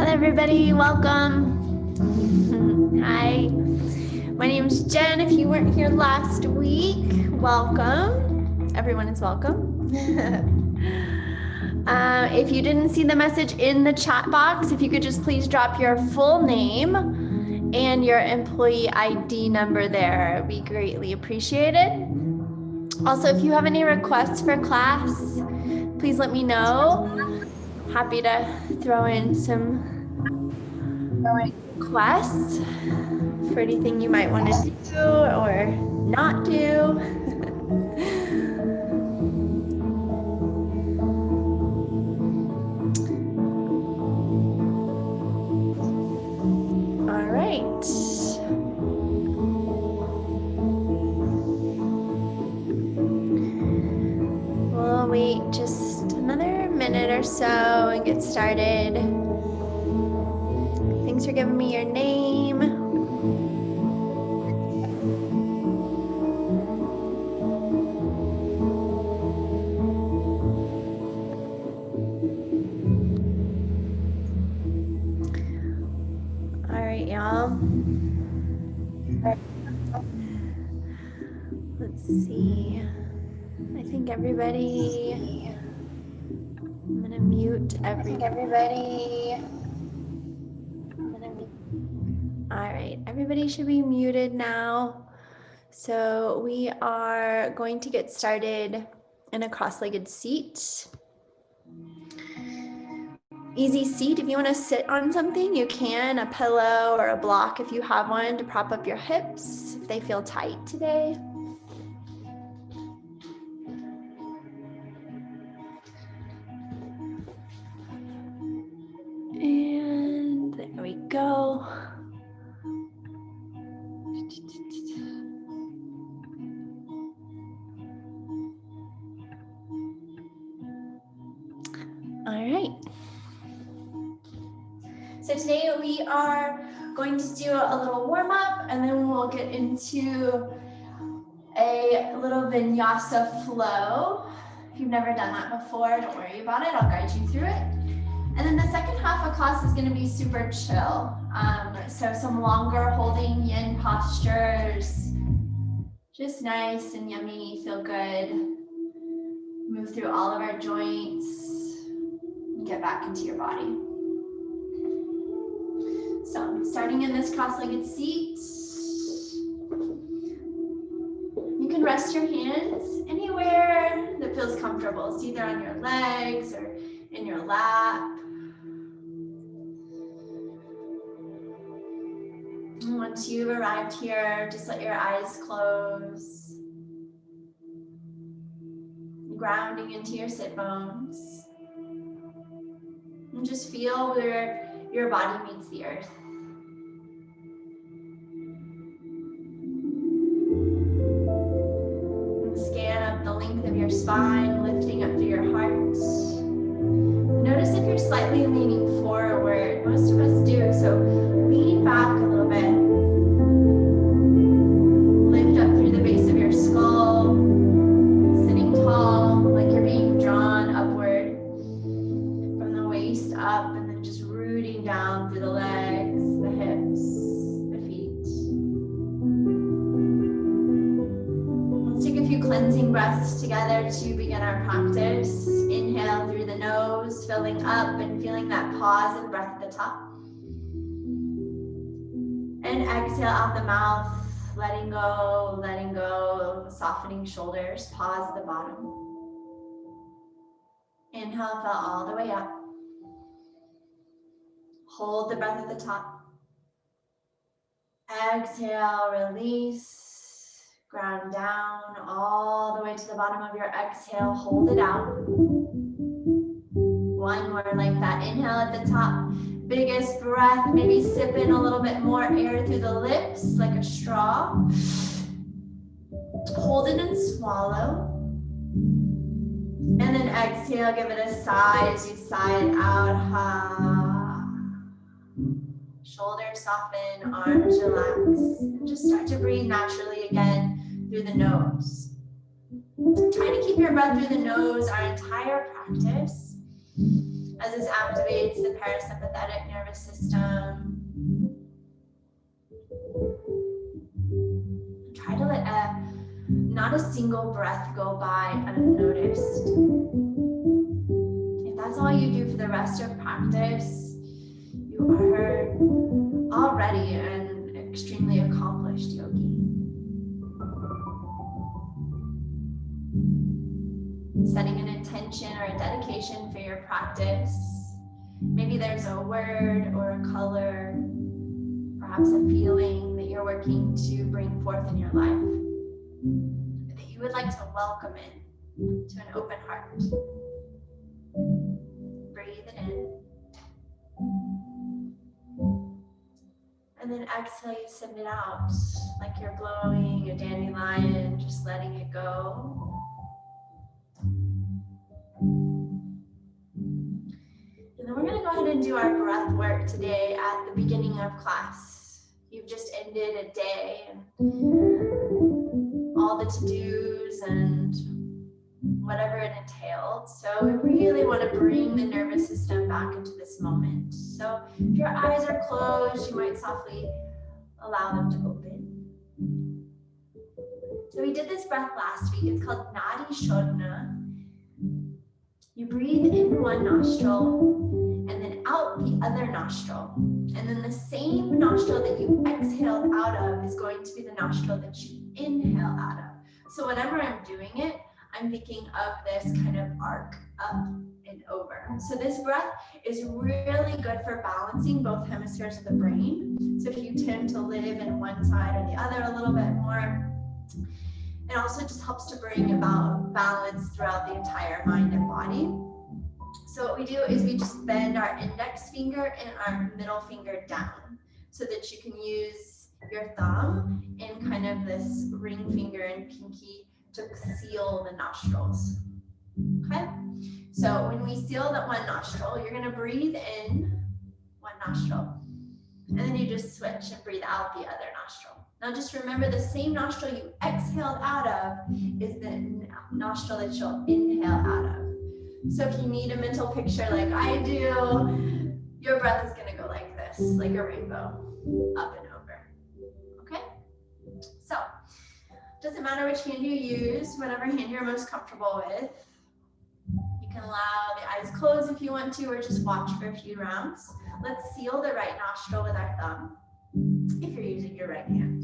Everybody, welcome. Hi, my name is Jen. If you weren't here last week, welcome. Everyone is welcome. If you didn't see the message in the chat box, if you could just please drop your full name and your employee ID number there, it'd be greatly appreciated. Also, if you have any requests for class, please let me know. Happy to throw in some requests for anything you might want to do or not do. All right. We'll wait just another minute or so and get started. Thanks for giving me your name. All right, y'all. Let's see. I think everybody, I'm gonna mute everybody. All right, everybody should be muted now. So we are going to get started in a cross-legged seat. Easy seat. If you want to sit on something, you can, a pillow or a block if you have one to prop up your hips if they feel tight today. And there we go. All right. So today we are going to do a little warm up and then we'll get into a little vinyasa flow. If you've never done that before, don't worry about it. I'll guide you through it. And then the second half of class is going to be super chill. So some longer holding yin postures, just nice and yummy, feel good. Move through all of our joints and get back into your body. So starting in this cross-legged seat, you can rest your hands anywhere that feels comfortable. It's either on your legs or in your lap. And once you've arrived here, just let your eyes close. Grounding into your sit bones. And just feel where your body meets the earth. And scan up the length of your spine, lifting up through your heart. Notice if you're slightly leaning forward. Most of us do, so lean back a little bit. Lift up through the base of your skull, sitting tall, like you're being drawn upward from the waist up, and then just rooting down through the legs, the hips, the feet. Let's take a few cleansing breaths together to begin our practice. Inhale through the nose, filling up and feeling that pause and breath at the top. And exhale out the mouth, letting go, softening shoulders, pause at the bottom. Inhale, fill all the way up. Hold the breath at the top. Exhale, release, ground down all the way to the bottom of your exhale. Hold it out. One more like that. Inhale at the top. Biggest breath. Maybe sip in a little bit more air through the lips like a straw. Hold it and swallow. And then exhale, give it a sigh as you sigh it out. Ha. Shoulders soften, arms relax. And just start to breathe naturally again through the nose. Try to keep your breath through the nose our entire practice, as this activates the parasympathetic nervous system. Try to let not a single breath go by unnoticed. If that's all you do for the rest of practice, you are already an extremely accomplished yogi. Setting an intention or a dedication for your practice. Maybe there's a word or a color, perhaps a feeling that you're working to bring forth in your life, that you would like to welcome in to an open heart. Breathe it in. And then exhale, you send it out like you're blowing a dandelion, just letting it go. And then we're going to go ahead and do our breath work today at the beginning of class. You've just ended a day and all the to-dos and whatever it entailed. So we really want to bring the nervous system back into this moment. So if your eyes are closed, you might softly allow them to open. So we did this breath last week. It's called Nadi Shodhana. You breathe in one nostril and then out the other nostril. And then the same nostril that you exhaled out of is going to be the nostril that you inhale out of. So whenever I'm doing it, I'm thinking of this kind of arc up and over. So this breath is really good for balancing both hemispheres of the brain. So if you tend to live in one side or the other a little bit more, it also just helps to bring about balance throughout the entire mind and body. So what we do is we just bend our index finger and our middle finger down so that you can use your thumb and kind of this ring finger and pinky to seal the nostrils. Okay? So when we seal that one nostril, you're going to breathe in one nostril. And then you just switch and breathe out the other nostril. Now just remember the same nostril you exhaled out of is the nostril that you'll inhale out of. So if you need a mental picture like I do, your breath is going to go like this, like a rainbow, up and over. Okay? So, doesn't matter which hand you use, whatever hand you're most comfortable with. You can allow the eyes closed if you want to, or just watch for a few rounds. Let's seal the right nostril with our thumb, if you're using your right hand.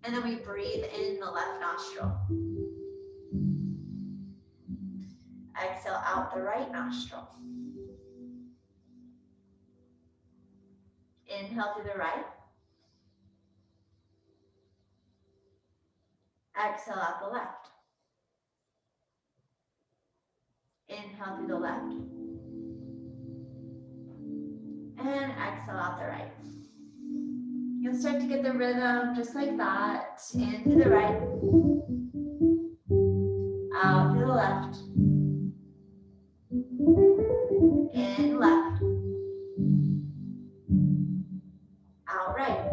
And then we breathe in the left nostril. Exhale out the right nostril. Inhale through the right. Exhale out the left. Inhale through the left. And exhale out the right. You'll start to get the rhythm just like that. In through the right. Out through the left. In left. Out right.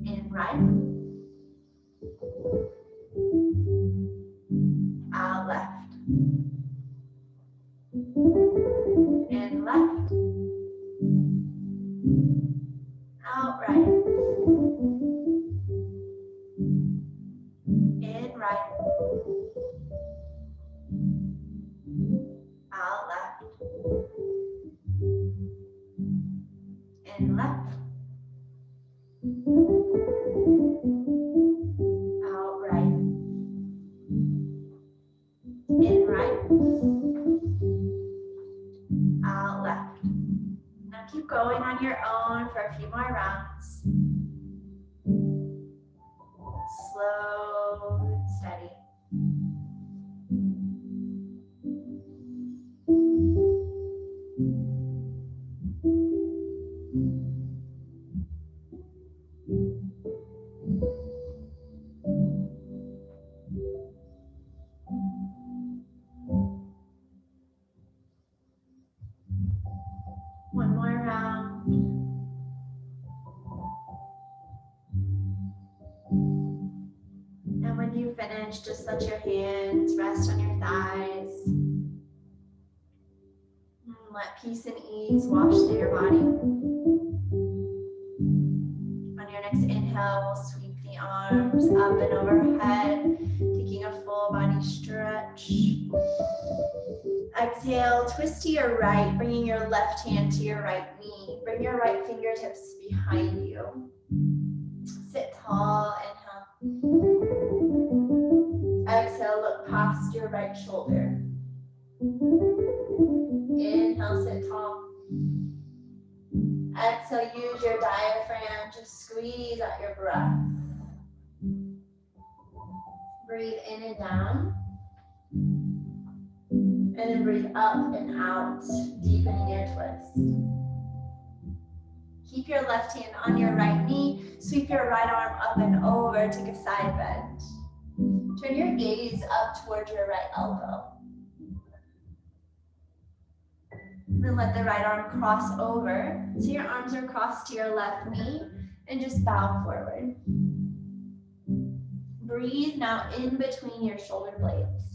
In right. Out left. In left. Out right. In right. Out left. In left. Out right. In right. on your own for a few more rounds. Slow and steady. One more round. And when you finish, just let your hands rest on your thighs. Let peace and ease wash through your body. On your next inhale, we'll sweep the arms up and overhead, taking a full body stretch. Exhale, twist to your right, bringing your left hand to your right knee. Bring your right fingertips behind you. Sit tall, inhale. Exhale, look past your right shoulder. Inhale, sit tall. Exhale, use your diaphragm to squeeze out your breath. Breathe in and down. And then breathe up and out, deepening your twist. Keep your left hand on your right knee. Sweep your right arm up and over, take a side bend. Turn your gaze up towards your right elbow. Then let the right arm cross over. So your arms are crossed to your left knee and just bow forward. Breathe now in between your shoulder blades.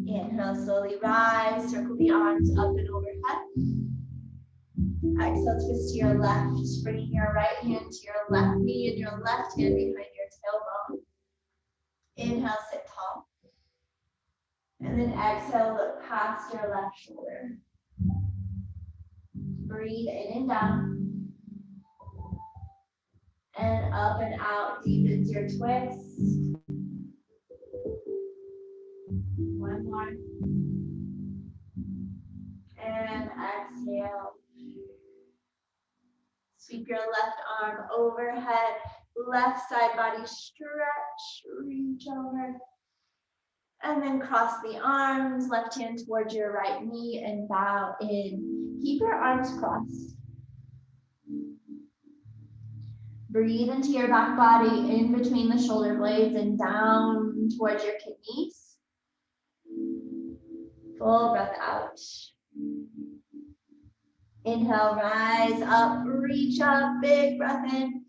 Inhale, slowly rise, circle the arms up and overhead. Exhale, twist to your left, bringing your right hand to your left knee and your left hand behind your tailbone. Inhale, sit tall. And then exhale, look past your left shoulder. Breathe in and down. And up and out, deepens your twist. One more. And exhale. Sweep your left arm overhead, left side body stretch, reach over. And then cross the arms, left hand towards your right knee and bow in. Keep your arms crossed. Breathe into your back body in between the shoulder blades and down towards your kidneys. Full breath out. Inhale, rise up, reach up, big breath in.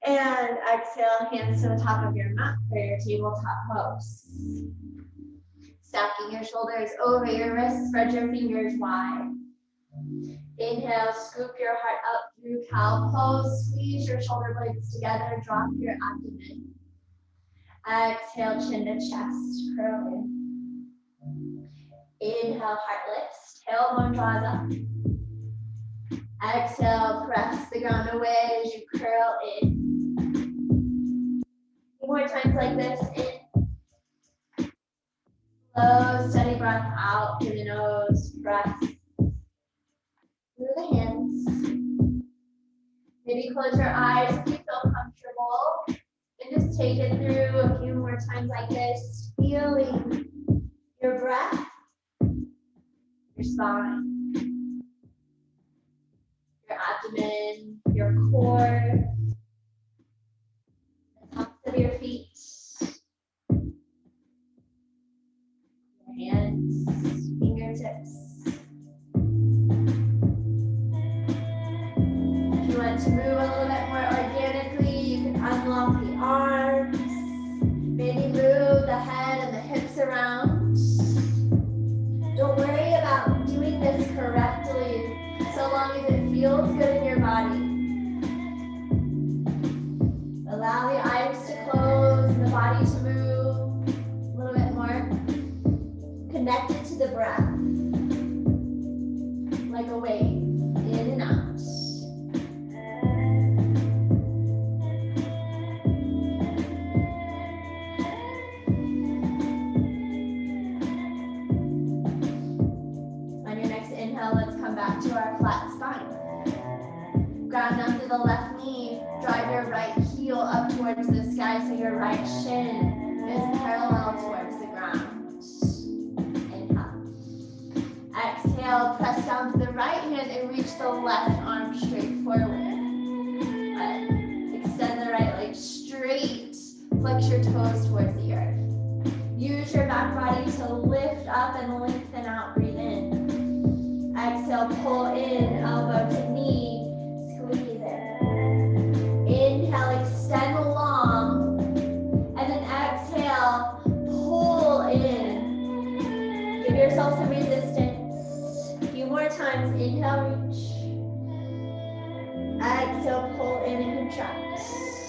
And exhale, hands to the top of your mat for your tabletop pose. Stacking your shoulders over your wrists, spread your fingers wide. Inhale, scoop your heart up through cow pose, squeeze your shoulder blades together, drop your abdomen. Exhale, chin to chest, curl in. Inhale, heart lifts, tailbone draws up. Exhale, press the ground away as you curl in. More times like this, in. Slow, steady breath out through the nose, press through the hands. Maybe close your eyes if you feel comfortable. And just take it through a few more times like this, feeling your breath, your spine, your abdomen, your core, the tops of your feet, your hands, fingertips. If you want to move a little bit more organically, you can unlock the arms, maybe move the head and the hips around. Don't worry about doing this correctly, so long as it feels good in your body. Allow the eyes to close and the body to move a little bit more. Connected to the breath, like a wave, in and out. right heel up towards the sky so your right shin is parallel towards the ground. Inhale. Exhale, press down to the right hand and reach the left arm straight forward. Extend the right leg straight. Flex your toes towards the earth. Use your back body to lift up and lengthen out. Breathe in. Exhale, pull in, elbow to knee. Squeeze in. Inhale, extend long. And then exhale, pull in. Give yourself some resistance. A few more times. Inhale, reach. Exhale, pull in and contract.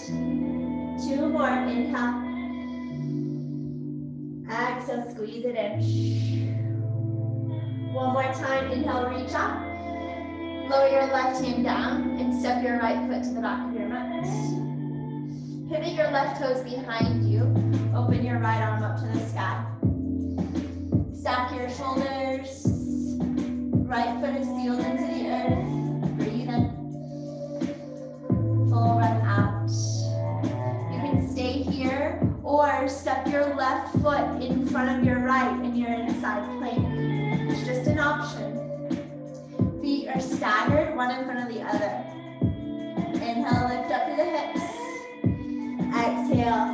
2 more. Inhale. Exhale, squeeze it in. 1 more time. Inhale, reach up. Lower your left hand down and step your right foot to the back of your mat. Pivot your left toes behind you. Open your right arm up to the sky. Stack your shoulders. Right foot is sealed into the earth. Breathe in. Full breath out. You can stay here or step your left foot in front of your right and you're in a side plank. It's just an option. Feet are staggered, one in front of the other. Inhale, lift up to the hips. Exhale,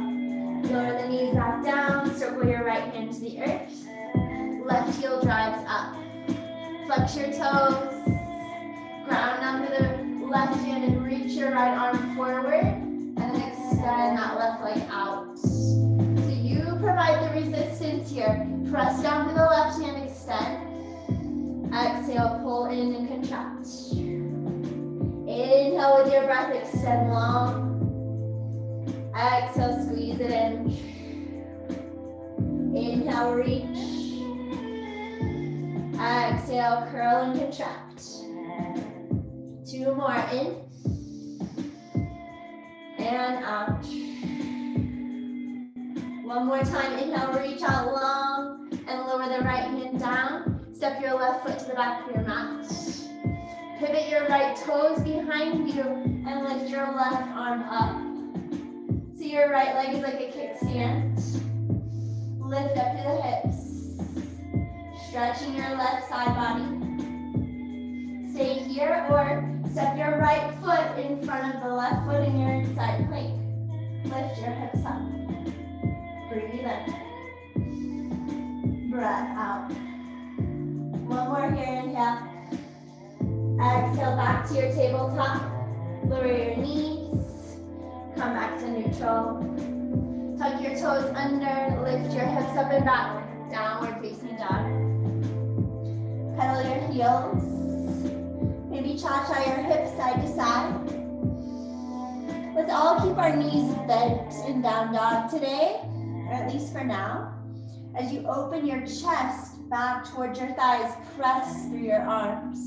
lower the knees back down, circle your right hand to the earth. Left heel drives up. Flex your toes, ground under the left hand and reach your right arm forward, and then extend that left leg out. So you provide the resistance here. Press down to the left hand, extend. Exhale, pull in and contract. Inhale with your breath, extend long. Exhale, squeeze it in. Inhale, reach. Exhale, curl and contract. 2 more, in. And out. 1 more time, inhale, reach out long and lower the right hand down. Step your left foot to the back of your mat. Pivot your right toes behind you and lift your left arm up. So your right leg is like a kickstand. Lift up to the hips. Stretching your left side body. Stay here or step your right foot in front of the left foot and you're in side plank. Lift your hips up. Breathe in. Breath out. 1 more here, inhale. Exhale, back to your tabletop. Lower your knees. Come back to neutral. Tuck your toes under, lift your hips up and back. Downward facing dog. Pedal your heels. Maybe cha-cha your hips side to side. Let's all keep our knees bent in down dog today, or at least for now. As you open your chest back towards your thighs, press through your arms.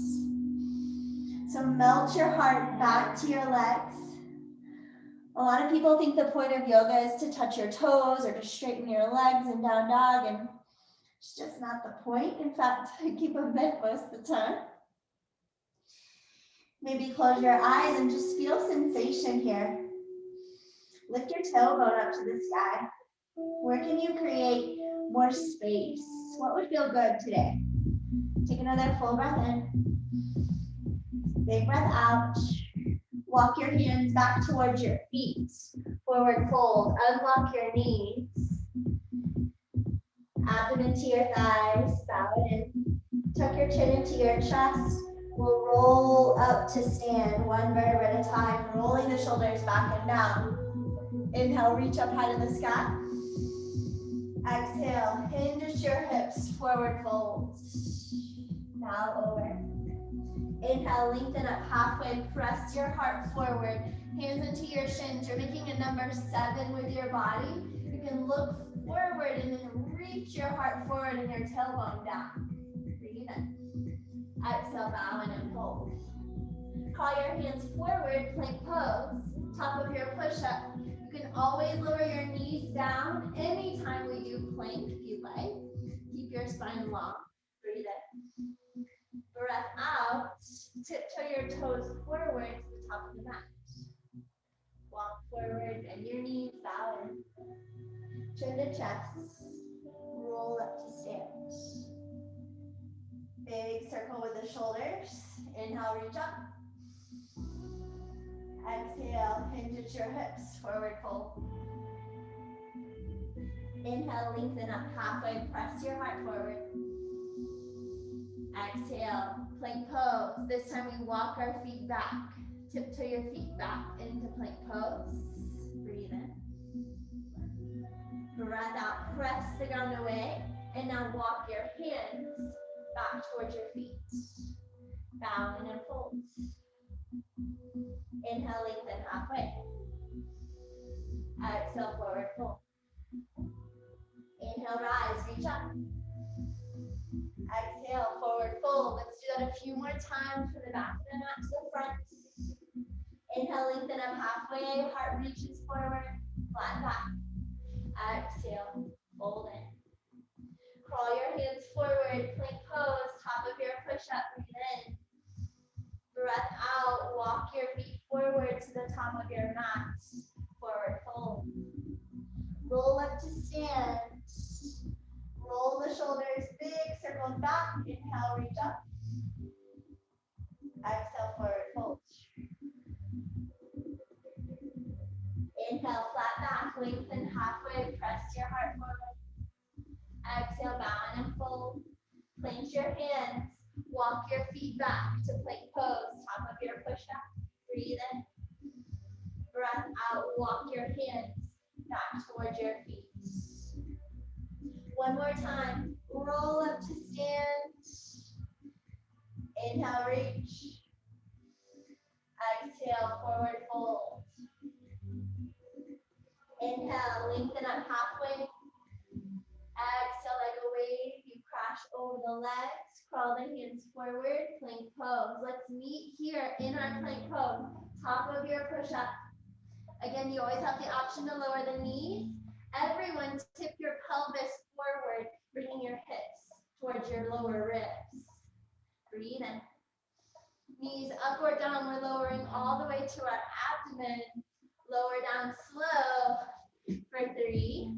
So melt your heart back to your legs. A lot of people think the point of yoga is to touch your toes or to straighten your legs in down dog, and it's just not the point. In fact, I keep them bent most of the time. Maybe close your eyes and just feel sensation here. Lift your tailbone up to the sky. Where can you create more space? What would feel good today? Take another full breath in. Big breath out. Walk your hands back towards your feet. Forward fold. Unlock your knees. Abdomen to your thighs. Bow it in. Tuck your chin into your chest. We'll roll up to stand, 1 vertebra at a time, rolling the shoulders back and down. Inhale, reach up high to the sky. Exhale, hinge your hips, forward fold. Now over. Inhale, lengthen up halfway, press your heart forward. Hands into your shins. You're making a number 7 with your body. You can look forward and then reach your heart forward and your tailbone down. Breathe in. Exhale, bow in and fold. Crawl your hands forward, plank pose. Top of your push-up. You can always lower your knees down anytime we do plank if you like. Keep your spine long. Breathe in. Breath out. Tiptoe your toes forward to the top of the mat. walk forward, bend your knees, bow in. Turn the chest, roll up to stand. Big circle with the shoulders. Inhale, reach up. Exhale, hinge at your hips, forward fold. Inhale, lengthen up halfway, press your heart forward. Exhale, plank pose. This time we walk our feet back. Tiptoe your feet back into plank pose. Breathe in. Breath out, press the ground away. And now walk your hands back towards your feet. Bow in and fold. Inhale, lengthen halfway. Exhale, forward fold. Inhale, rise, reach up. Exhale, forward fold. Let's do that a few more times from the back of the mat to the front. Inhale, lengthen up halfway, heart reaches forward, flat back. Exhale, fold in. Crawl your hands forward, plank pose, top of your push-up, breathe in. Breath out, walk your feet forward to the top of your mat, forward fold. Roll up to stand. Roll the shoulders, big circle back. Inhale, reach up. Exhale, forward fold. Inhale, flat back, lengthen halfway, press your heart forward. Exhale, bow in and fold. Clench your hands, walk your feet back to plank pose, top of your push-up. Breathe in. Breath out, walk your hands back towards your feet. One more time. Roll up to stand. Inhale, reach. Exhale, forward fold. Inhale, lengthen up halfway. Exhale, like a wave. You crash over the legs. Crawl the hands forward. Plank pose. Let's meet here in our plank pose. Top of your push-up. Again, you always have the option to lower the knees. Everyone tip your pelvis forward, bringing your hips towards your lower ribs. Breathe in. Knees up or down, we're lowering all the way to our abdomen. Lower down slow for 3,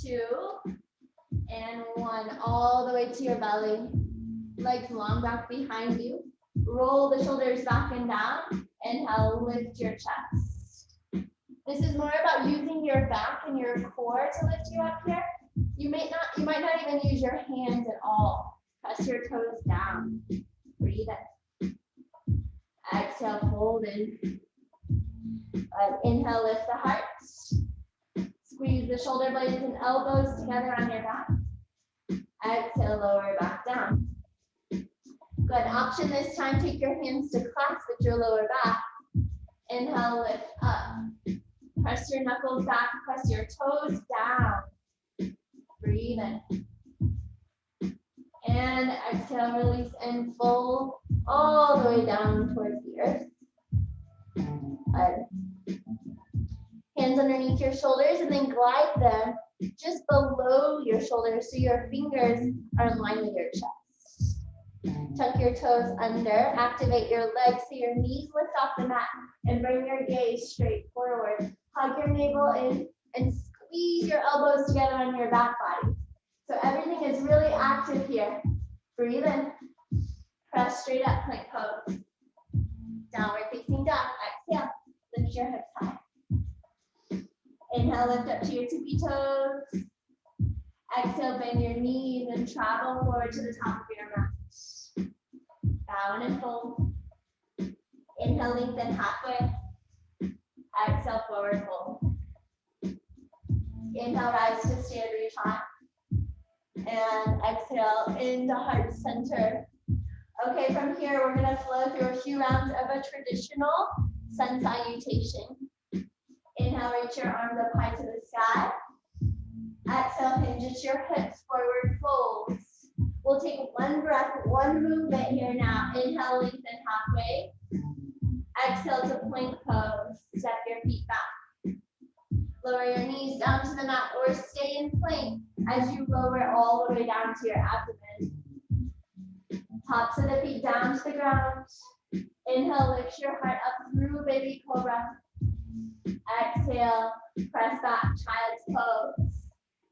2, and 1. All the way to your belly. Legs long back behind you. Roll the shoulders back and down. Inhale, lift your chest. This is more about using your back and your core to lift you up here. You might not even use your hands at all. Press your toes down. Breathe in. Exhale, fold in. Inhale, lift the heart. Squeeze the shoulder blades and elbows together on your back. Exhale, lower back down. Good. Option this time, take your hands to clasp at your lower back. Inhale, lift up. Press your knuckles back, press your toes down. Breathe in. And exhale, release and fold all the way down towards the earth. Good. Hands underneath your shoulders and then glide them just below your shoulders so your fingers are in line with your chest. Tuck your toes under, activate your legs so your knees lift off the mat and bring your gaze straight forward. Hug your navel in and squeeze your elbows together on your back body. So everything is really active here. Breathe in. Press straight up, plank pose. Downward facing dog. Exhale. Lift your hips high. Inhale, lift up to your tippy toes. Exhale, bend your knees and travel forward to the top of your mat. Bow and fold. Inhale, lengthen halfway. Exhale, forward fold. Inhale, rise to stand, reach high. And exhale into heart center. Okay, from here, we're gonna flow through a few rounds of a traditional sun salutation. Inhale, reach your arms up high to the sky. Exhale, hinge at your hips, forward folds. We'll take one breath, one movement here now. Inhale, lengthen halfway. Exhale to plank pose. Step your feet back. Lower your knees down to the mat or stay in plank as you lower all the way down to your abdomen. Tops of the feet down to the ground. Inhale, lift your heart up through baby cobra. Exhale, press back, child's pose.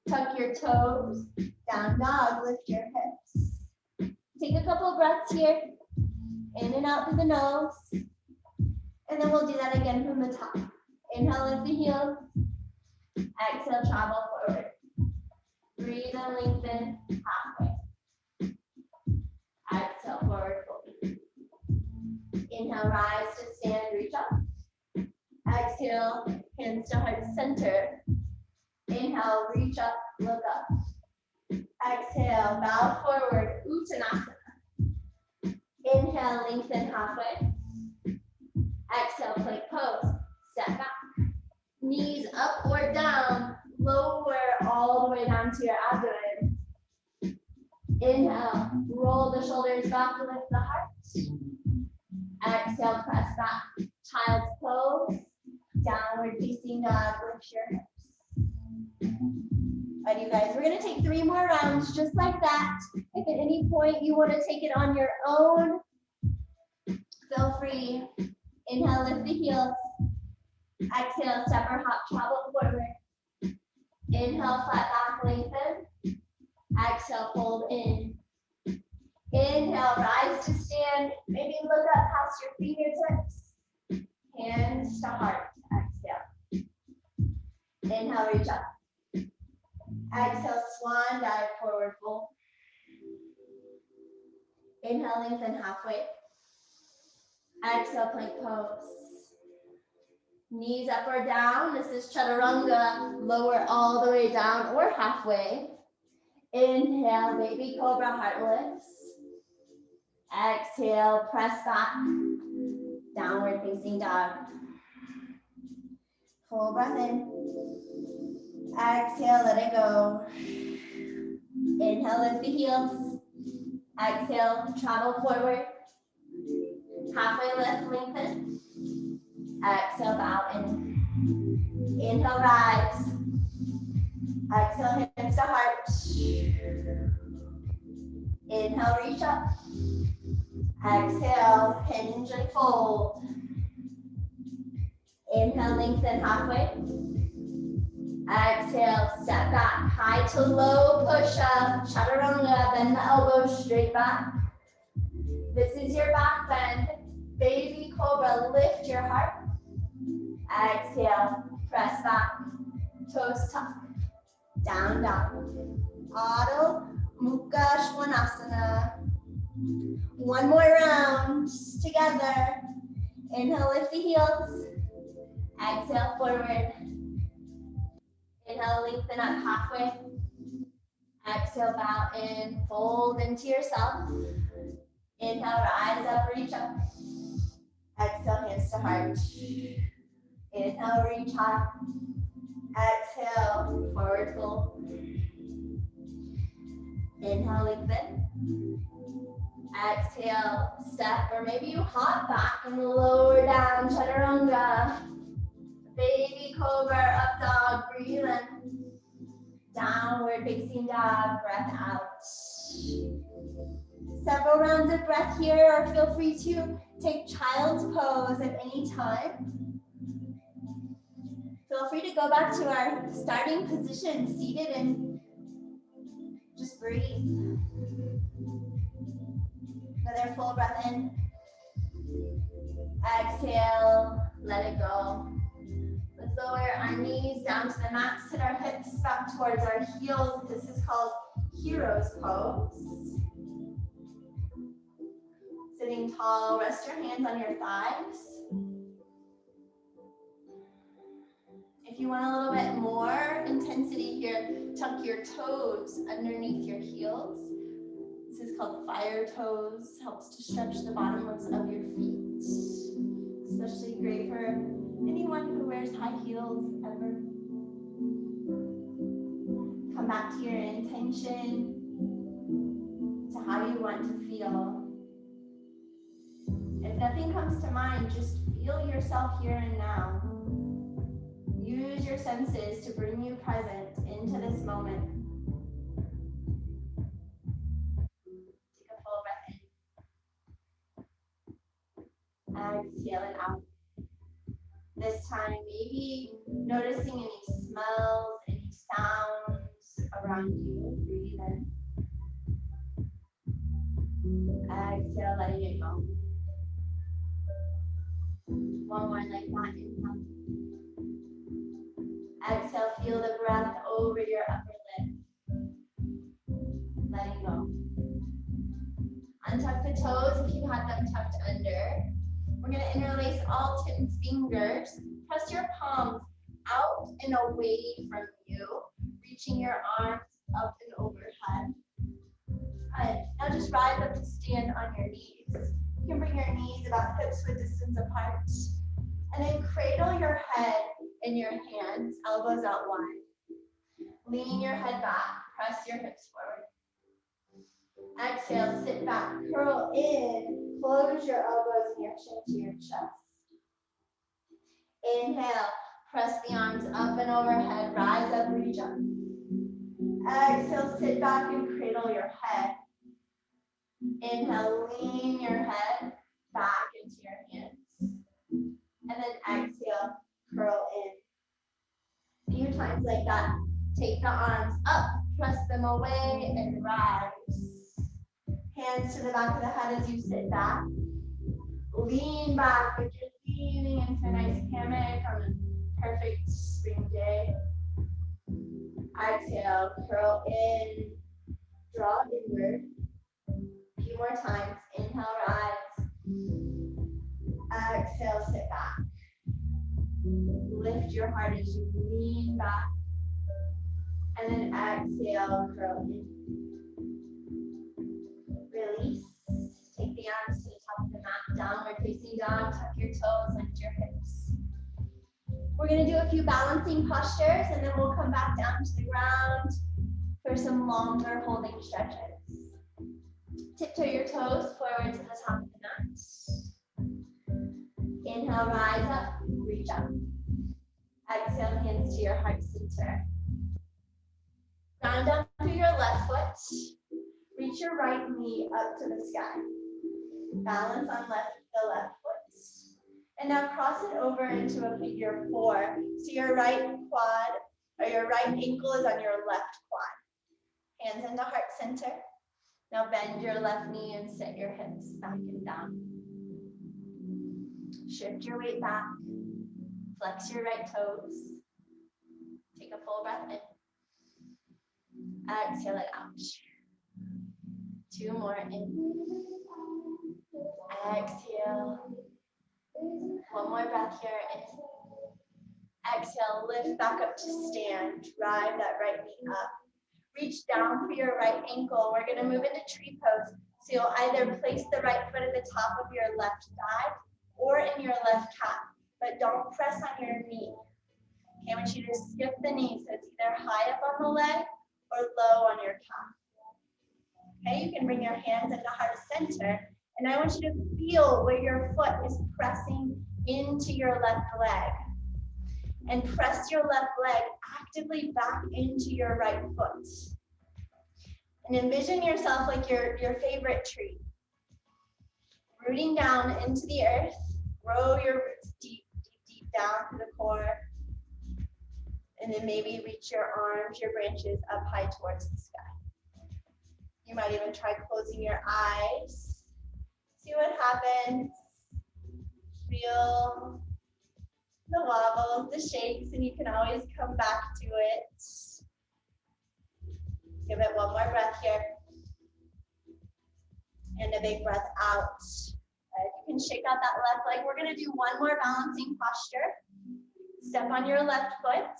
Tuck your toes, down dog, lift your hips. Take a couple breaths here, in and out through the nose. And then we'll do that again from the top. Inhale, lift the heels. Exhale, travel forward. Breathe and lengthen halfway. Exhale, forward fold. Inhale, rise to stand, reach up. Exhale, hands to heart center. Inhale, reach up, look up. Exhale, bow forward, Uttanasana. Inhale, lengthen halfway. Exhale, plank pose, step back. Knees up or down, lower all the way down to your abdomen. Inhale, roll the shoulders back to lift the heart. Exhale, press back, child's pose. Downward facing dog, lift your hips. All right, you guys, we're gonna take 3 more rounds just like that. If at any point you wanna take it on your own, feel free. Inhale, lift the heels. Exhale, step or hop, travel forward. Inhale, flat back, lengthen. Exhale, fold in. Inhale, rise to stand. Maybe look up past your fingertips. Hands to heart. Exhale. Inhale, reach up. Exhale, swan dive, forward fold. Inhale, lengthen halfway. Exhale, plank pose. Knees up or down. This is chaturanga. Lower all the way down or halfway. Inhale, baby cobra, heart lifts. Exhale, press back. Downward facing dog. Full breath in. Exhale, let it go. Inhale, lift the heels. Exhale, travel forward. Halfway lift, lengthen. Exhale, bow in. Inhale, rise. Exhale, hands to heart. Inhale, reach up. Exhale, hinge and fold. Inhale, lengthen halfway. Exhale, step back, high to low push up, chaturanga, bend the elbows straight back. This is your back bend. Baby cobra, lift your heart. Exhale, press back, toes tuck, down dog. Adho Mukha Svanasana. 1 more round together. Inhale, lift the heels. Exhale, forward. Inhale, lengthen up halfway. Exhale, bow in, fold into yourself. Inhale, rise up, reach up. Exhale, hands to heart. Inhale, reach high. Exhale, forward fold. Inhale, lengthen. Exhale, step, or maybe you hop back and lower down, chaturanga. Baby cobra, up dog, breathe in. Downward facing dog, breath out. Several rounds of breath here, or feel free to take child's pose at any time. Feel free to go back to our starting position, seated, and just breathe. Another full breath in. Exhale, let it go. Let's lower our knees down to the mat, sit our hips back towards our heels. This is called hero's pose. Sitting tall, rest your hands on your thighs. If you want a little bit more intensity here, tuck your toes underneath your heels. This is called fire toes, helps to stretch the bottoms of your feet. Especially great for anyone who wears high heels ever. Come back to your intention, to how you want to feel. If nothing comes to mind, just feel yourself here and now. Use your senses to bring you present into this moment. Take a full breath in. Exhale it out. This time, maybe Noticing any smells, any sounds around you. Breathe in. Exhale, letting it go. One more like that. Inhale. Exhale, feel the breath over your upper lip. Letting go. Untuck the toes if you had them tucked under. We're going to interlace all 10 fingers. Press your palms out and away from you, reaching your arms up and overhead. Good. Now just rise up to stand on your knees. You can bring your knees about hips width distance apart. And then cradle your head in your hands, elbows out wide. Lean your head back, press your hips forward. Exhale, sit back, curl in, close your elbows and your chin to your chest. Inhale, press the arms up and overhead, rise up, reach up. Exhale, sit back and cradle your head. Inhale, lean your head back into your hands. And then exhale, curl in. A few times like that. Take the arms up, press them away, and rise. Hands to the back of the head as you sit back. Lean back if you're leaning into a nice hammock on a perfect spring day. Exhale, curl in, draw inward. A few more times. Inhale, rise. Exhale, sit back. Lift your heart as you lean back. And then exhale, curl in. Release. Take the arms to the top of the mat. Downward facing dog. Tuck your toes, lift your hips. We're going to do a few balancing postures, and then we'll come back down to the ground for some longer holding stretches. Tiptoe your toes forward to the top of the mat. Inhale, rise up, reach up. Exhale, hands to your heart center. Ground down through your left foot. Reach your right knee up to the sky. Balance on the left foot. And now cross it over into a figure 4. So your right quad, or your right ankle is on your left quad. Hands into heart center. Now bend your left knee and set your hips back and down. Shift your weight back. Flex your right toes. Take a full breath in. Exhale it out. 2 more in. Exhale. 1 more breath here in. Exhale, lift back up to stand. Drive that right knee up. Reach down for your right ankle. We're going to move into tree pose. So you'll either place the right foot at the top of your left thigh or in your left calf, but don't press on your knee. Okay, I want you to skip the knee so it's either high up on the leg or low on your calf. Okay, you can bring your hands into heart center, and I want you to feel where your foot is pressing into your left leg. And press your left leg actively back into your right foot. And envision yourself like your favorite tree. Rooting down into the earth, grow your roots deep, deep, deep down to the core. And then maybe reach your arms, your branches up high towards the sky. You might even try closing your eyes. See what happens. Feel the wobbles, the shakes, and you can always come back to it. Give it 1 more breath here. And a big breath out. You can shake out that left leg. We're going to do 1 more balancing posture. Step on your left foot.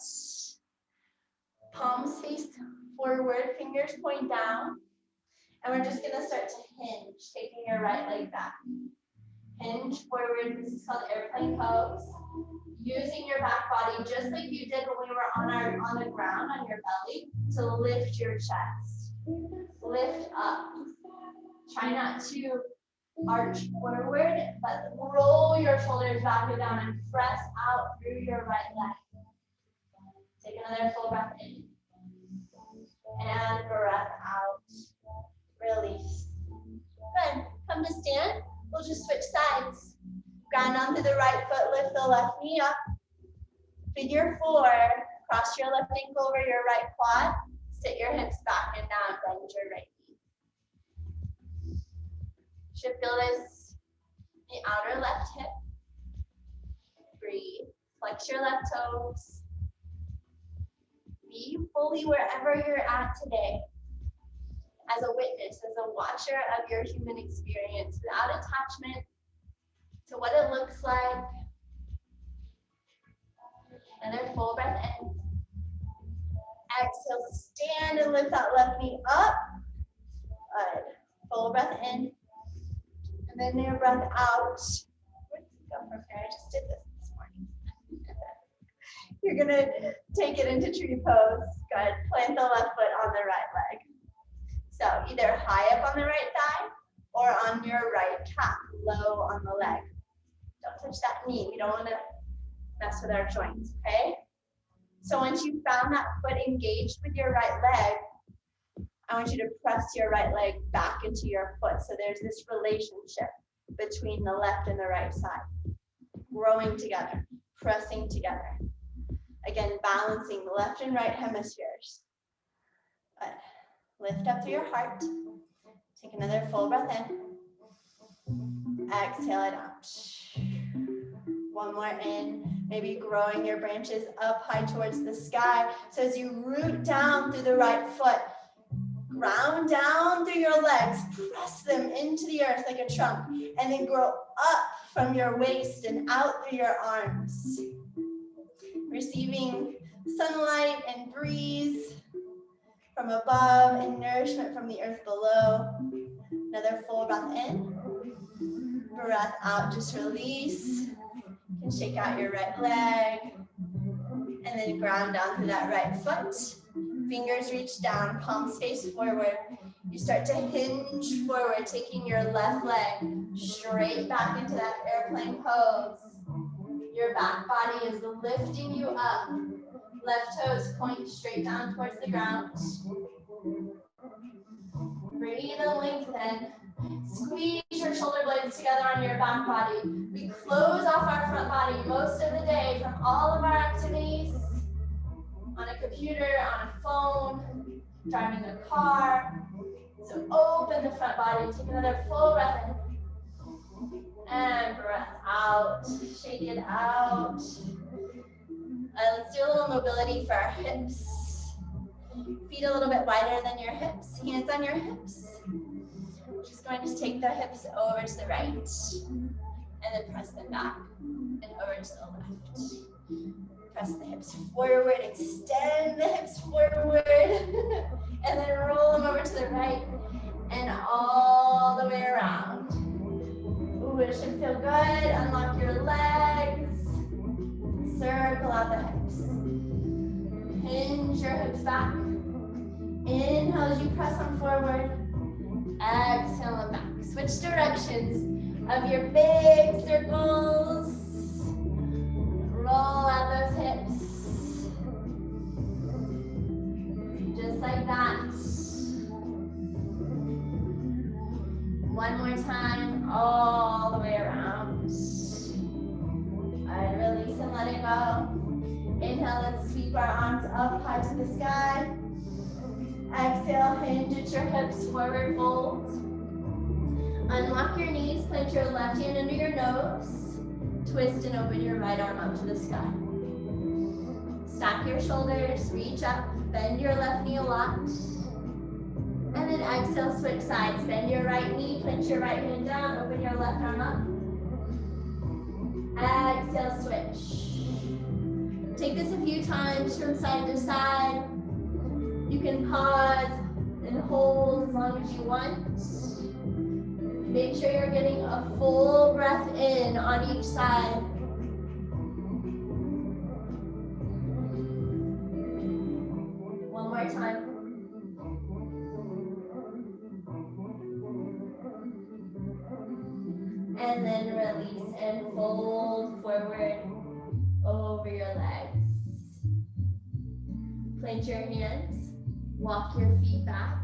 Palms face forward, fingers point down. And we're just going to start to hinge, taking your right leg back. Hinge forward. This is called airplane pose. Using your back body just like you did when we were on the ground on your belly to lift your chest. Lift up. Try not to arch forward, but roll your shoulders back and down and press out through your right leg. Take another full breath in. And breath out. Release. Good. Come to stand. We'll just switch sides. Ground onto the right foot, lift the left knee up. Figure 4, cross your left ankle over your right quad, sit your hips back and down, bend your right knee. Should feel this, the outer left hip. Breathe, flex your left toes. Be fully wherever you're at today, as a witness, as a watcher of your human experience, without attachment to what it looks like. Another full breath in. Exhale, stand and lift that left knee up. Good. Full breath in. And then your breath out. Where'd you go from here? I just did this morning. You're gonna take it into tree pose. Good. Plant the left foot on the right leg. So either high up on the right thigh or on your right calf, low on the leg. Don't touch that knee. We don't want to mess with our joints, okay? So once you found that foot engaged with your right leg, I want you to press your right leg back into your foot. So there's this relationship between the left and the right side, growing together, pressing together. Again, balancing the left and right hemispheres. Good. Lift up through your heart. Take another full breath in. Exhale it out. One more in. Maybe growing your branches up high towards the sky. So as you root down through the right foot, ground down through your legs, press them into the earth like a trunk, and then grow up from your waist and out through your arms. Receiving sunlight and breeze from above and nourishment from the earth below. Another full breath in. Breath out, just release. You can shake out your right leg. And then ground down through that right foot. Fingers reach down, palms face forward. You start to hinge forward, taking your left leg straight back into that airplane pose. Your back body is lifting you up. Left toes point straight down towards the ground. Breathe and lengthen. Squeeze your shoulder blades together on your back body. We close off our front body most of the day from all of our activities. On a computer, on a phone, driving a car. So open the front body. Take another full breath in. And breath out. Shake it out. Let's do a little mobility for our hips. Feet a little bit wider than your hips. Hands on your hips. Just going to take the hips over to the right. And then press them back. And over to the left. Press the hips forward. Extend the hips forward. And then roll them over to the right. And all the way around. Ooh, it should feel good. Unlock your legs. Circle out the hips. Hinge your hips back. Inhale as you press them forward. Exhale them back. Switch directions of your big circles. Roll out those hips. Just like that. One more time, all the way around. Alright, release and let it go. Inhale, let's sweep our arms up high to the sky. Exhale, hinge at your hips, forward fold. Unlock your knees, plant your left hand under your nose. Twist and open your right arm up to the sky. Stack your shoulders, reach up, bend your left knee a lot. And then exhale, switch sides. Bend your right knee, plant your right hand down, open your left arm up. Exhale, switch. Take this a few times from side to side. You can pause and hold as long as you want. Make sure you're getting a full breath in on each side. One more time. And then release and fold forward over your legs. Plant your hands, walk your feet back,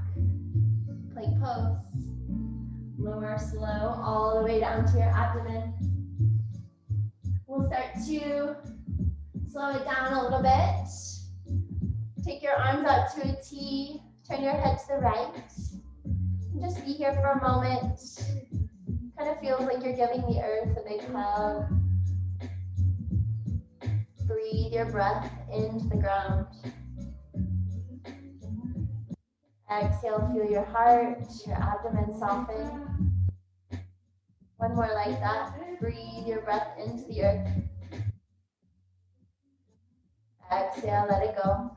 plank pose. Lower slow all the way down to your abdomen. We'll start to Slow it down a little bit. Take your arms out to a T. Turn your head to the right. And just be here for a moment. Kind of feels like you're giving the earth a big hug. Breathe your breath into the ground. Exhale, feel your heart, your abdomen soften. One more like that. Breathe your breath into the earth. Exhale, let it go.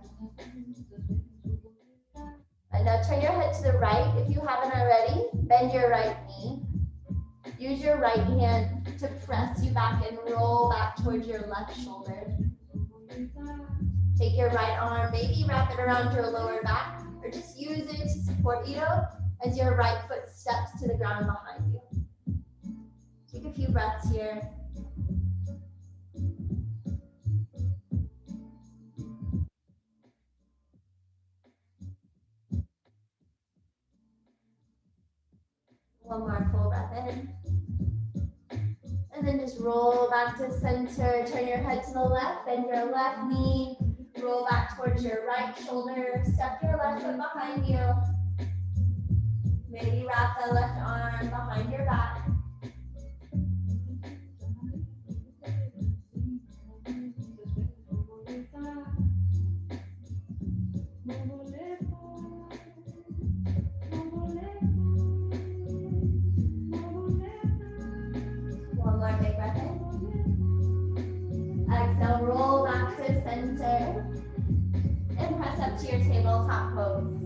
And now turn your head to the right if you haven't already. Bend your right knee. Use your right hand to press you back and roll back towards your left shoulder. Take your right arm, maybe wrap it around your lower back, or just use it to support you as your right foot steps to the ground behind you. Take a few breaths here. One more full breath in. And then just roll back to center. Turn your head to the left, bend your left knee. Roll back towards your right shoulder. Step your left foot behind you. Maybe wrap the left arm behind your back. One more big breath in. Exhale, roll back to center. And press up to your tabletop pose.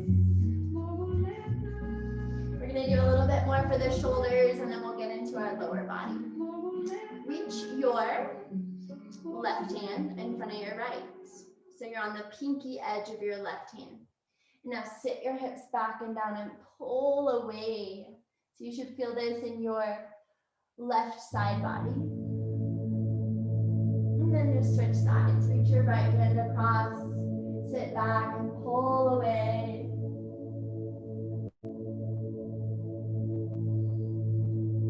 We're going to do a little bit more for the shoulders, and then we'll get into our lower body. Reach your left hand in front of your right. So you're on the pinky edge of your left hand. Now sit your hips back and down and pull away. So you should feel this in your left side body. And then just switch sides. Reach your right hand across. Sit back and pull away.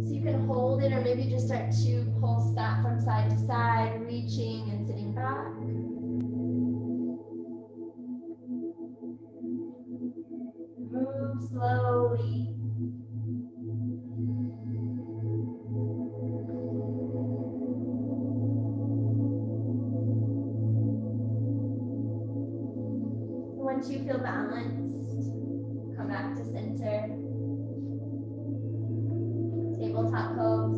So you can hold it or maybe just start to pulse that from side to side, reaching and sitting back. Move slowly. Once you feel balanced, come back to center. Tabletop pose.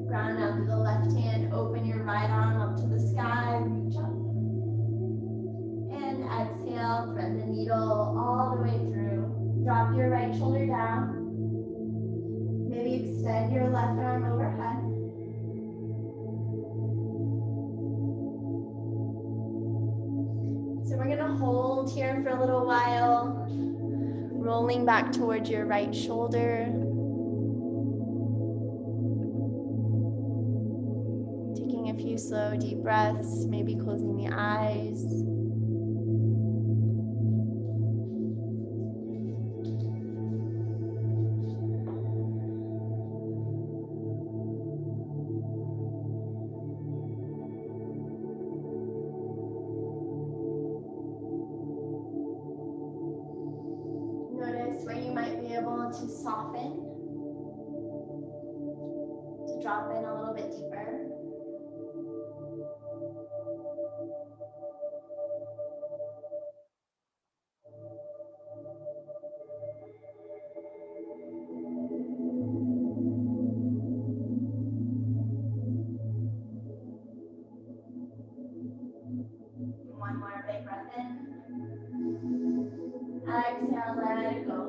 Ground down through the left hand. Open your right arm up to the sky. Reach up. And exhale. Thread the needle all the way through. Drop your right shoulder down. Maybe extend your left arm overhead. So we're gonna hold here for a little while, rolling back towards your right shoulder. Taking a few slow, deep breaths, maybe closing the eyes. Where you might be able to soften, to drop in a little bit deeper. One more big breath in. Exhale, let it go.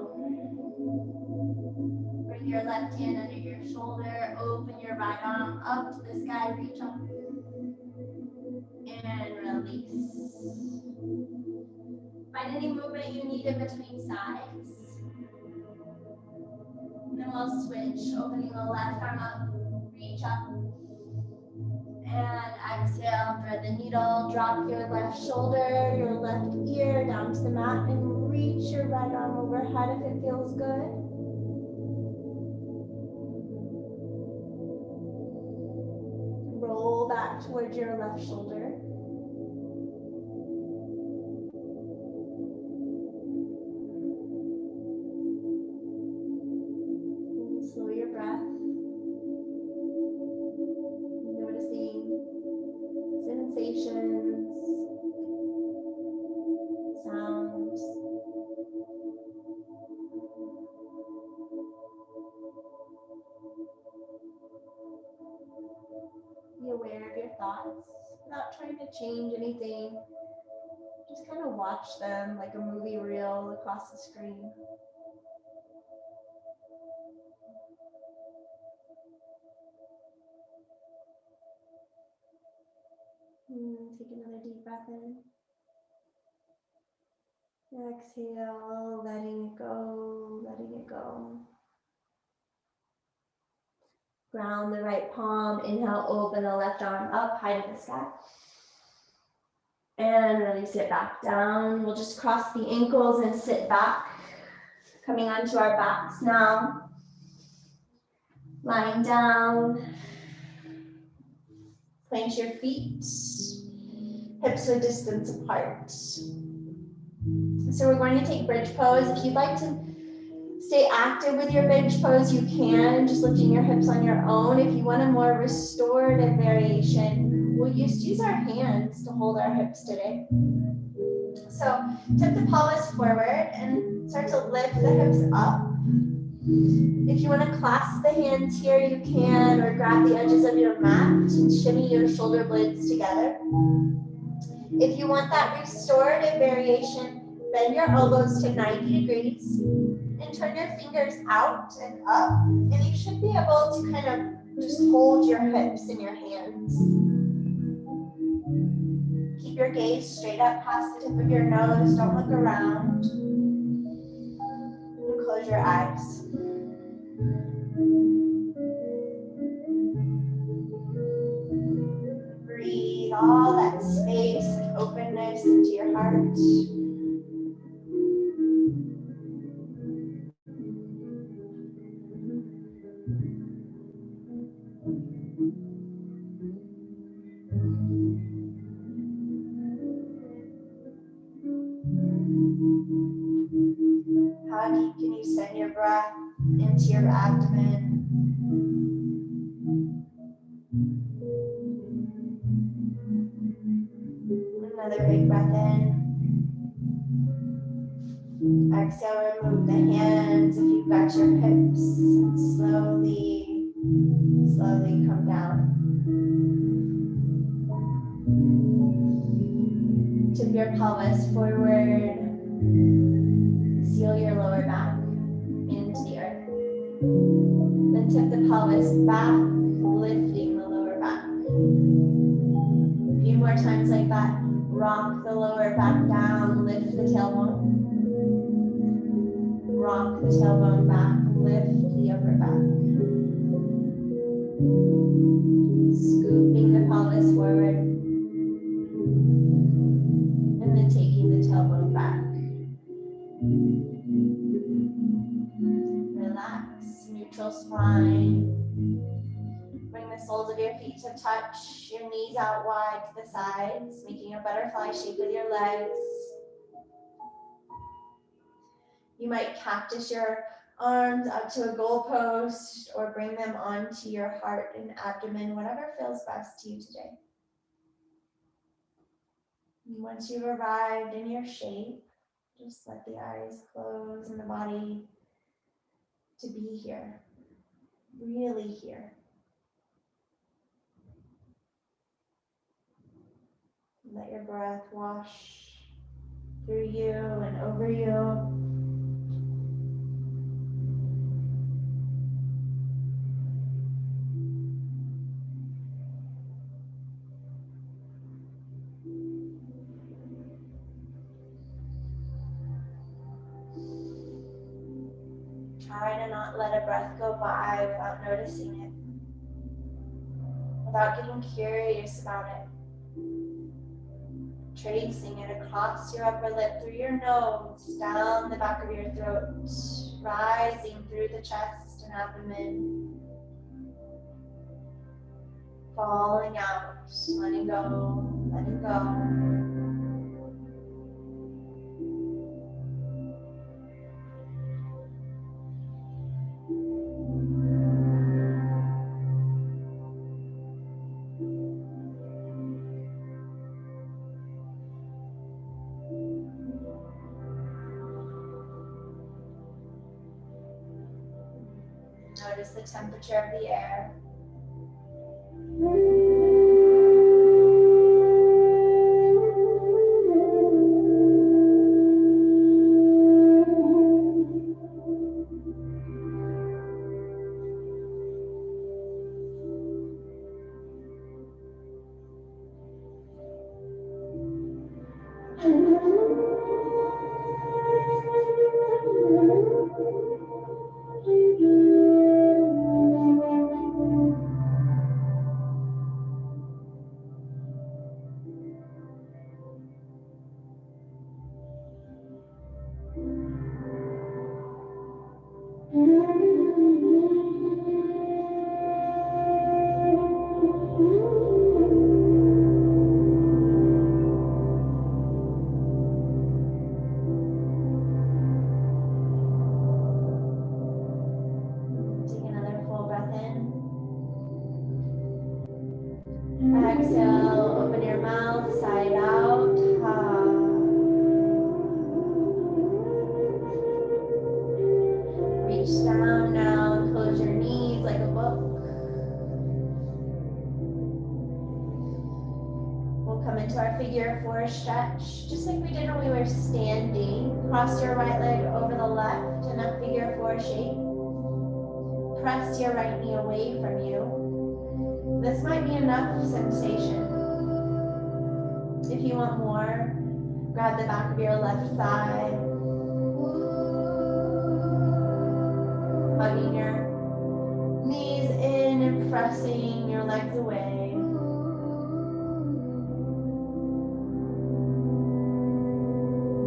Bring your left hand under your shoulder, open your right arm up to the sky, reach up. And release. Find any movement you need in between sides. And then we'll switch, opening the left arm up, reach up. And exhale, thread the needle, drop your left shoulder, your left ear down to the mat, and reach your right arm overhead if it feels good. Roll back towards your left shoulder. And slow your breath. Noticing sensations, sounds. Be aware of your thoughts without trying to change anything. Just kind of watch them like a movie reel across the screen. Take another deep breath in. Exhale, letting it go, letting it go. Ground the right palm. Inhale, open the left arm up, high to the sky. And release it back down. We'll just cross the ankles and sit back. Coming onto our backs now. Lying down. Plant your feet. Hips are distance apart. So we're going to take bridge pose. If you'd like to stay active with your bridge pose, you can, just lifting your hips on your own. If you want a more restorative variation, we'll use our hands to hold our hips today. So tip the pelvis forward and start to lift the hips up. If you want to clasp the hands here, you can, or grab the edges of your mat and shimmy your shoulder blades together. If you want that restorative variation, bend your elbows to 90 degrees and turn your fingers out and up, and you should be able to kind of just hold your hips in your hands. Keep your gaze straight up past the tip of your nose, don't look around. And close your eyes. Breathe all that space and openness into your heart. How deep can you send your breath into your abdomen? Another big breath in. Exhale, remove the hands if you've got your hips. And slowly, slowly come down. Tip your pelvis forward. Seal your lower back into the earth. Then tip the pelvis back, lifting the lower back. A few more times like that. Rock the lower back down, lift the tailbone. Rock the tailbone back, lift the upper back. Scooping the pelvis forward. And then taking the tailbone back. Relax, neutral spine. Bring the soles of your feet to touch, your knees out wide to the sides, making a butterfly shape with your legs. You might cactus your arms up to a goalpost or bring them onto your heart and abdomen, whatever feels best to you today. And once you've arrived in your shape, just let the eyes close and the body to be here, really here. Let your breath wash through you and over you. Try to not let a breath go by without noticing it, without getting curious about it. Tracing it across your upper lip, through your nose, down the back of your throat, rising through the chest and abdomen. falling out, letting go, letting go. Notice the temperature of the air. Exhale, open your mouth, side out. Reach down now, close your knees like a book. We'll come into our figure four stretch, just like we did when we were standing. Cross your right leg over the left in a figure four shape. Press your right knee away from you. This might be enough sensation. If you want more, grab the back of your left thigh. Hugging your knees in and pressing your legs away.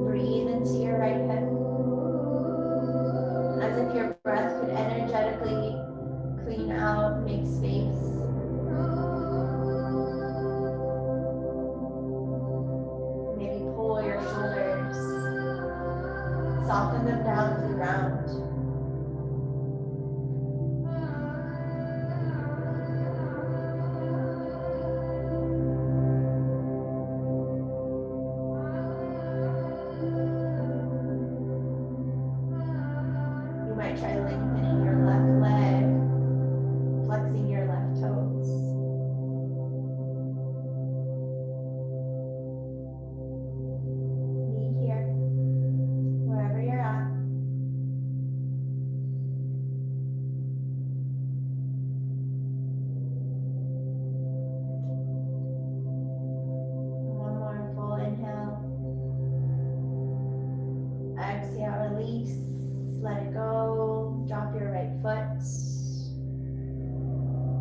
Breathe into your right hip. As if your breath could energetically clean out, make space. Soften them down to the ground. You might try lengthening your left leg, flexing your left toes. Exhale, release, let it go, drop your right foot.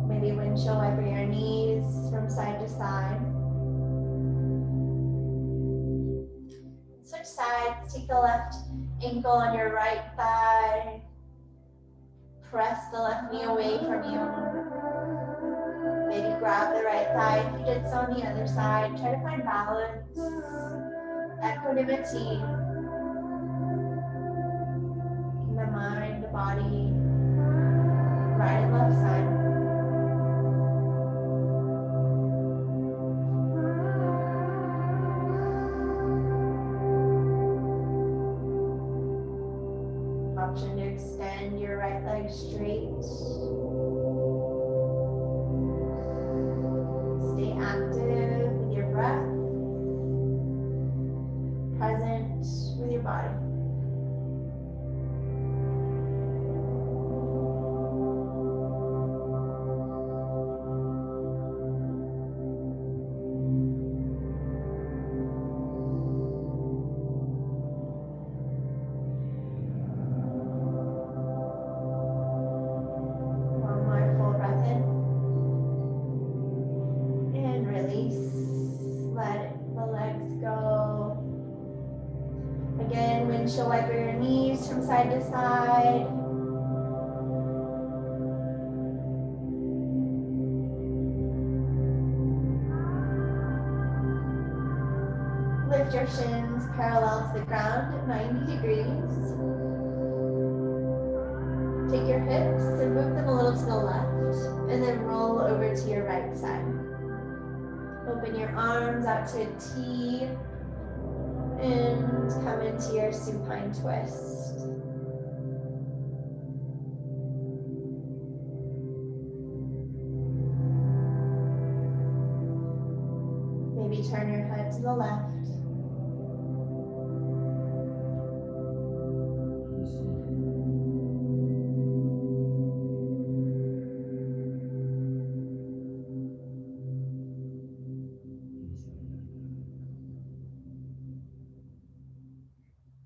Maybe windshield wiper your knees from side to side. Switch sides, take the left ankle on your right thigh. Press the left knee away from you. Maybe grab the right thigh if you did so on the other side. Try to find balance, equanimity. The mind, the body, right and left side. Option to extend your right leg straight. Stay active with your breath, present with your body. Windshield wiper your knees from side to side. lift your shins parallel to the ground at 90 degrees. Take your hips and move them a little to the left, and then roll over to your right side. Open your arms out to a T, and come into your supine twist. Maybe turn your head to the left.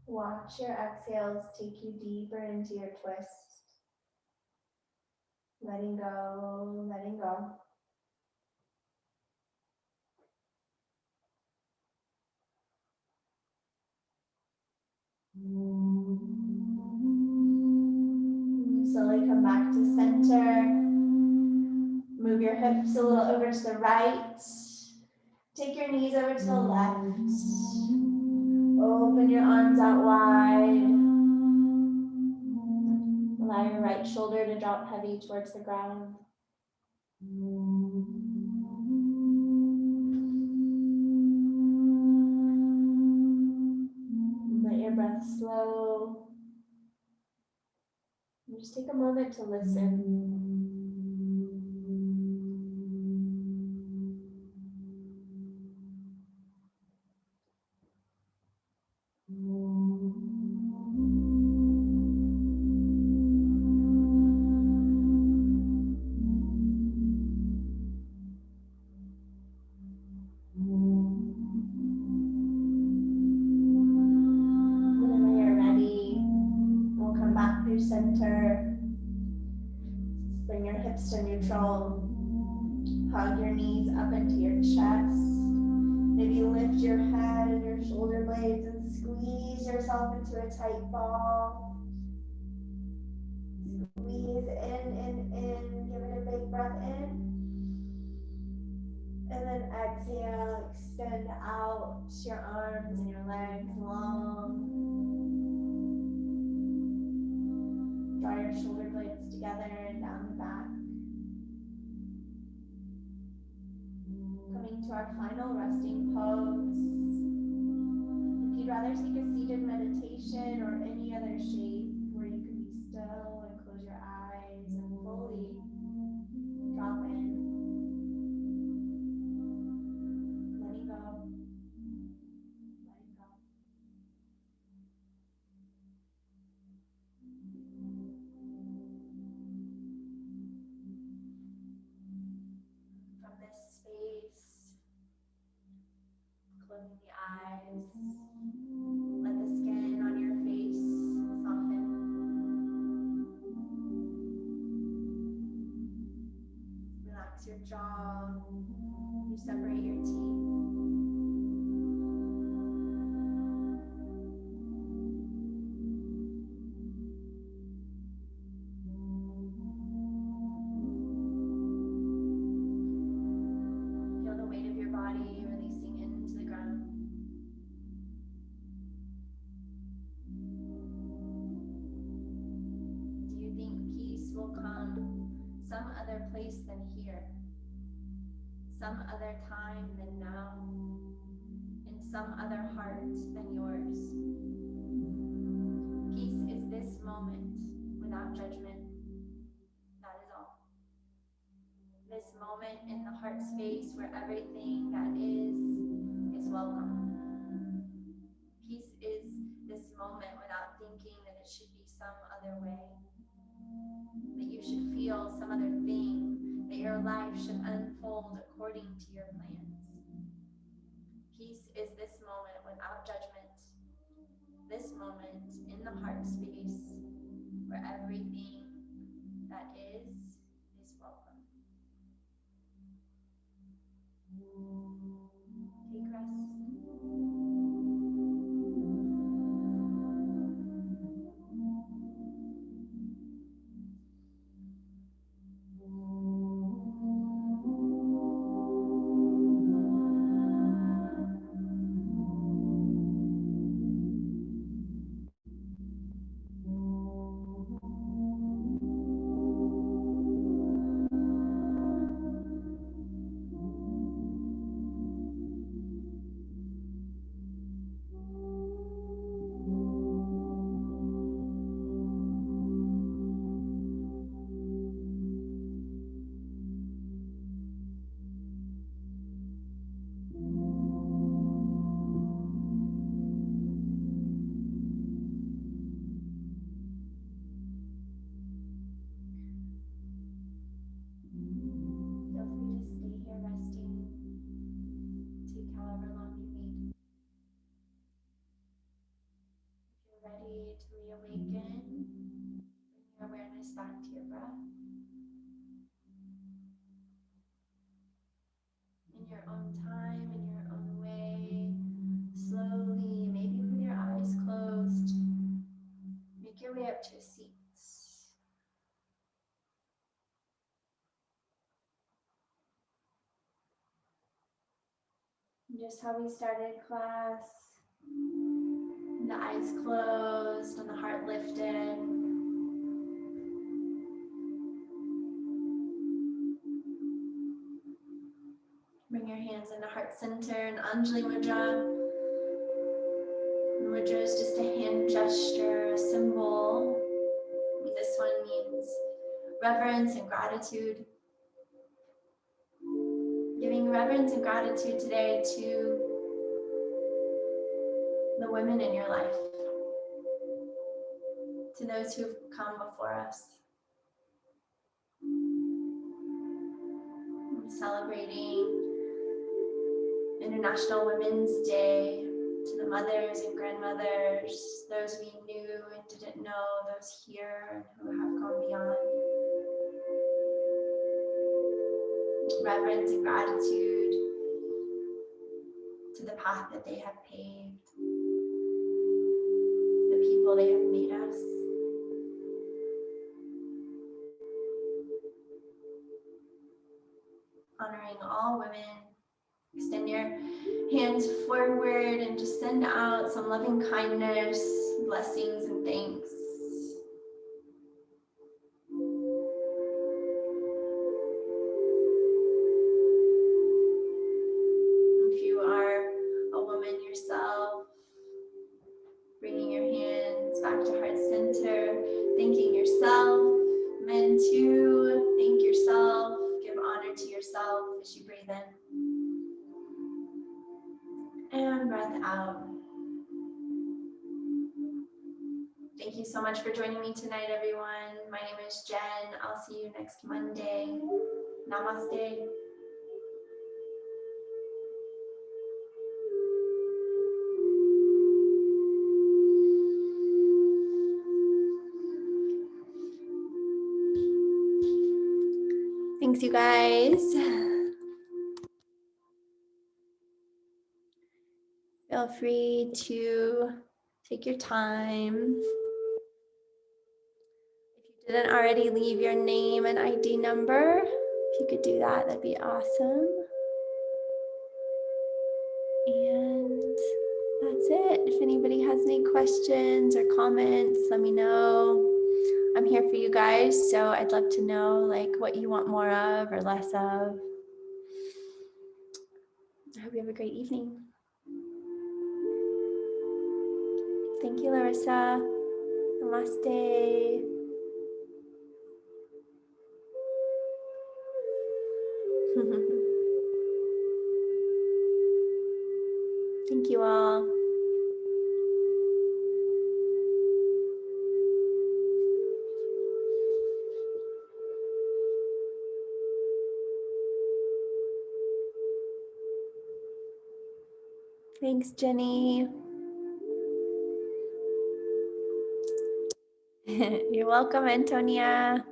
Watch your exhales take you deeper into your twist. Letting go, letting go. Slowly come back to center. Move your hips a little over to the right. Take your knees over to the left. Open your arms out wide. Allow your right shoulder to drop heavy towards the ground. Let your breath slow. And just take a moment to listen. Center. Bring your hips to neutral. Hug your knees up into your chest. Maybe lift your head and your shoulder blades and squeeze yourself into a tight ball. Squeeze in. Give it a big breath in. And then exhale, extend out your arms and your legs long. Draw your shoulder blades together and down the back. Coming to our final resting pose. If you'd rather take a seated meditation or any other shape where you can be still and close your eyes and fully drop in. Letting go. Letting go. From this space, closing the eyes, let the skin on your face soften. Relax your jaw, you separate your teeth. Feel the weight of your body releasing into the ground. Do you think peace will come some other place than here? Some other time than now? In some other heart than yours? Peace is this moment without judgment. That is all. This moment in the heart space where everything that is welcome. Peace is this moment without thinking that it should be some other way, that you should feel some other thing, that your life should unfold according to your plans. Peace is this moment without judgment, this moment in the heart space where everything that is welcome. Take rest. Just how we started class. The eyes closed and the heart lifted. Bring your hands into heart center and Anjali Mudra. Mudra is just a hand gesture, a symbol. This one means reverence and gratitude. Giving reverence and gratitude today to the women in your life, to those who've come before us. I'm celebrating International Women's Day, to the mothers and grandmothers, those we knew and didn't know, those here who have gone beyond. Reverence and gratitude to the path that they have paved, the people they have made us. Honoring all women. Extend your hands forward and just send out some loving kindness, blessings, and thanks. If you are a woman yourself, bringing your hands back to heart center, thanking yourself. Men too, thank yourself. Give honor to yourself as you breathe in. And breath out. Thank you so much for joining me tonight, everyone. My name is Jen. I'll see you next Monday. Namaste. Thanks, you guys. Feel free to take your time. If you didn't already leave your name and ID number, if you could do that, that'd be awesome. And that's it. If anybody has any questions or comments, let me know. I'm here for you guys, so I'd love to know like what you want more of or less of. I hope you have a great evening. Thank you, Larissa. Namaste. Thank you all. Thanks, Jenny. You're welcome, Antonia.